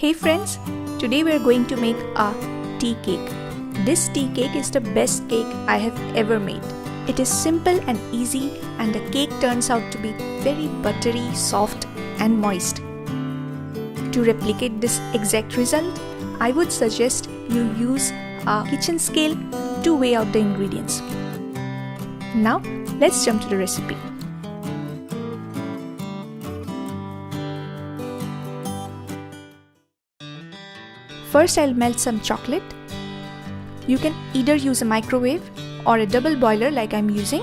Hey friends, today we are going to make a tea cake. This tea cake is the best cake I have ever made. It is simple and easy and the cake turns out to be very buttery, soft and moist. To replicate this exact result, I would suggest you use a kitchen scale to weigh out the ingredients. Now let's jump to the recipe. First, I'll melt some chocolate. You can either use a microwave or a double boiler like I'm using.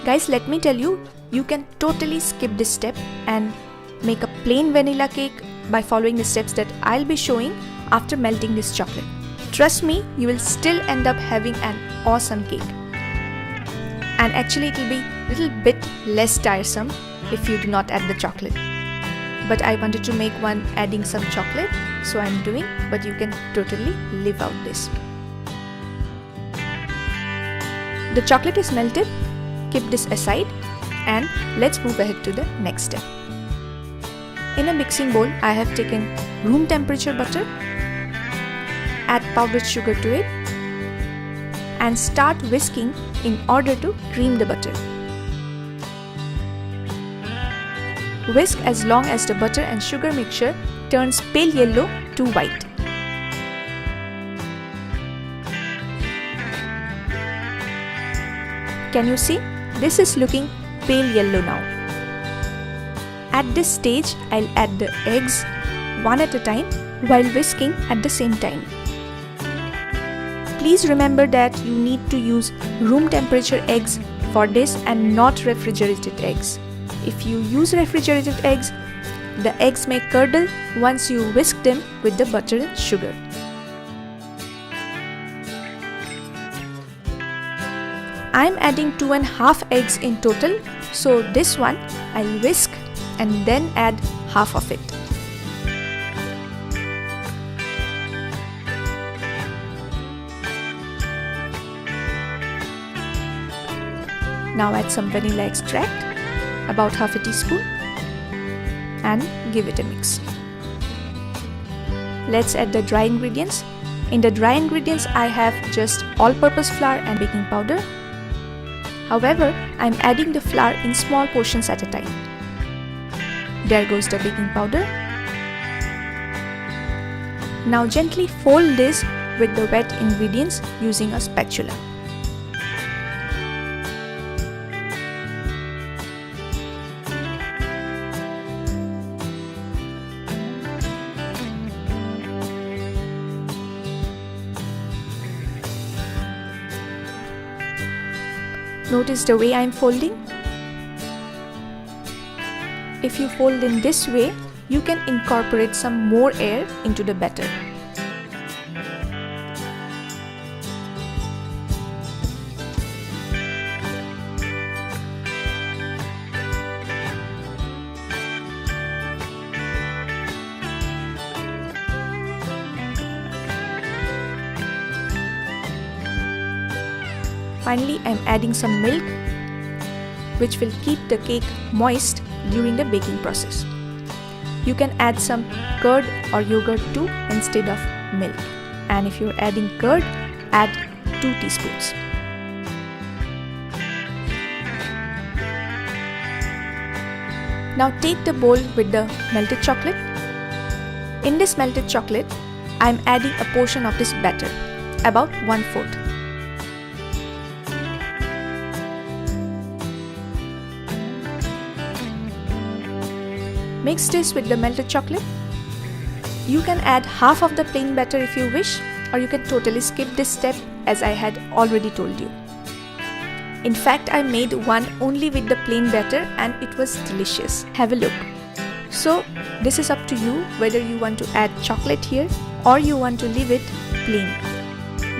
Guys, let me tell you, you can totally skip this step and make a plain vanilla cake by following the steps that I'll be showing after melting this chocolate. Trust me, you will still end up having an awesome cake. And actually it will be a little bit less tiresome if you do not add the chocolate. But I wanted to make one adding some chocolate, so I'm doing, but you can totally leave out this. The chocolate is melted, keep this aside and let's move ahead to the next step. In a mixing bowl, I have taken room temperature butter, add powdered sugar to it and start whisking in order to cream the butter. Whisk as long as the butter and sugar mixture turns pale yellow to white. Can you see? This is looking pale yellow now. At this stage, I'll add the eggs one at a time while whisking at the same time. Please remember that you need to use room temperature eggs for this and not refrigerated eggs. If you use refrigerated eggs, the eggs may curdle once you whisk them with the butter and sugar. I am adding 2.5 eggs in total, so this one I'll whisk and then add half of it. Now add some vanilla extract, about half a teaspoon, and give it a mix. Let's add the dry ingredients. In the dry ingredients, I have just all-purpose flour and baking powder. However, I'm adding the flour in small portions at a time. There goes the baking powder. Now gently fold this with the wet ingredients using a spatula. Notice the way I'm folding. If you fold in this way, you can incorporate some more air into the batter. Finally, I'm adding some milk, which will keep the cake moist during the baking process. You can add some curd or yogurt too instead of milk. And if you're adding curd, add 2 teaspoons. Now take the bowl with the melted chocolate. In this melted chocolate, I'm adding a portion of this batter, about 1/4. Mix this with the melted chocolate. You can add half of the plain batter if you wish, or you can totally skip this step as I had already told you. In fact, I made one only with the plain batter and it was delicious. Have a look. So this is up to you whether you want to add chocolate here or you want to leave it plain.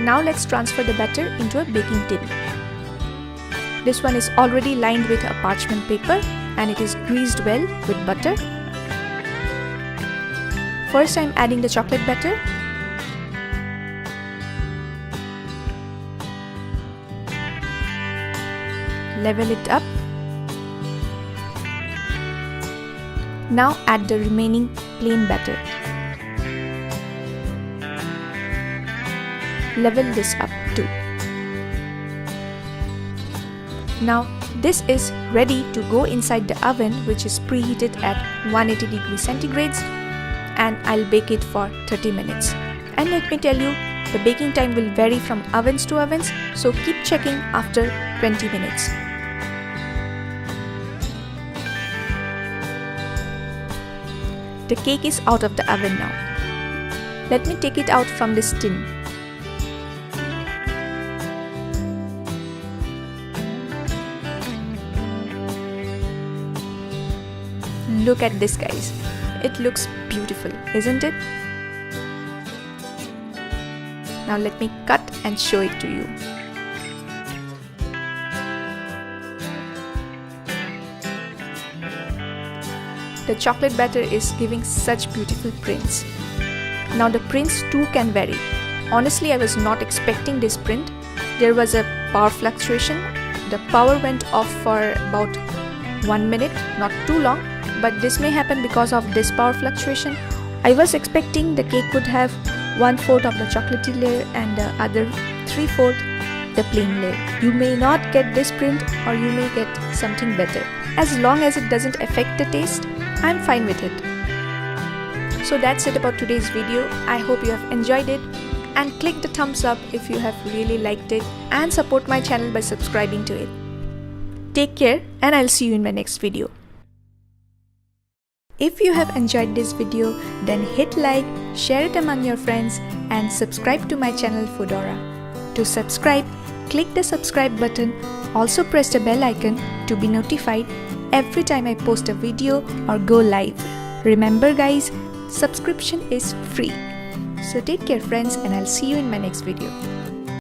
Now let's transfer the batter into a baking tin. This one is already lined with a parchment paper and it is greased well with butter. First, I'm adding the chocolate batter. Level it up. Now add the remaining plain batter. level this up too. Now this is ready to go inside the oven, which is preheated at 180 degrees centigrade, and I'll bake it for 30 minutes. And let me tell you, the baking time will vary from ovens to ovens, so keep checking after 20 minutes. The cake is out of the oven now. Let me take it out from this tin. Look at this, guys. It looks beautiful, isn't it? Now let me cut and show it to you. The chocolate batter is giving such beautiful prints. Now the prints too can vary. Honestly, I was not expecting this print. There was a power fluctuation. The power went off for about 1 minute, not too long, but this may happen because of this power fluctuation. I was expecting the cake would have 1/4 of the chocolatey layer and the other 3/4 the plain layer. You may not get this print, or you may get something better. As long as it doesn't affect the taste, I'm fine with it. So that's it about today's video. I hope you have enjoyed it, and click the thumbs up if you have really liked it, and support my channel by subscribing to it. Take care, and I'll see you in my next video. If you have enjoyed this video, then hit like, share it among your friends, and subscribe to my channel Foodora. To subscribe, click the subscribe button. Also press the bell icon to be notified every time I post a video or go live. Remember guys, subscription is free. So take care friends, and I'll see you in my next video.